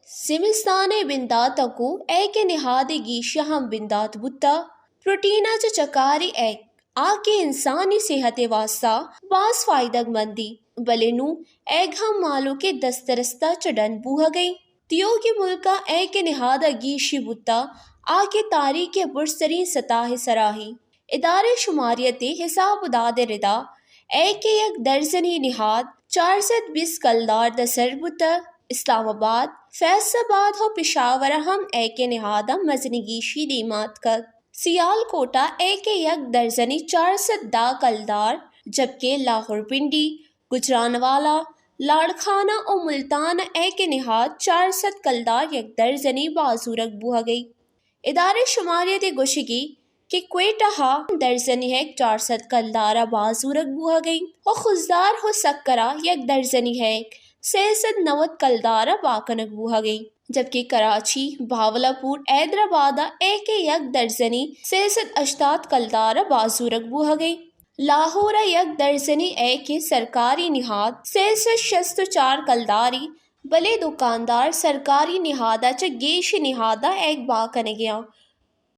Simistane bindaataku eke nihadegi shaham bindat butta proteinacha chakari ek आके इंसानी सेहत वास्ता बास फायदग मंदी बलेनु एग हम मालो के दस्तरस्ता चडन बूह गई तियो की मुल्का ए के निहादा गीशी बुता आके तारीख बुरसरी सताह सराही इदारे शुमारियत हिसाब दाद रिदा ए के एक दर्जनी निहाद 420 कलदार दसर बुता इस्लामाबाद फैसलाबाद हो पिशावर हम ए के निहादा मजनगीशी दीमात का सियालकोटा एक यक दर्जनी 400 दा कलदार जबकि लाहौर पिंडी गुजरानवाला लाड़खाना और मुल्तान एक निहाद 400 कलदार यक दर्जनी बाजूरक बुहा गई इदारे शुमारियत गुशगी कि क्वेटा दर्जनी है 400 कलदारा बाजूरक बुहा गई और खुजदार हो सक्करा यक दर्जनी है 690 कलदारा बाकनक बुहा गई जबकि कराची भावलापुर हैदराबाद एक यक दर्जनी 688 कलदारा बाजूरक बुहा गई लाहौर यक दर्जनी एक सरकारी निहाद 664 कलदारी भले दुकानदार सरकारी निहादा च गेश निहादा एक बाकन गया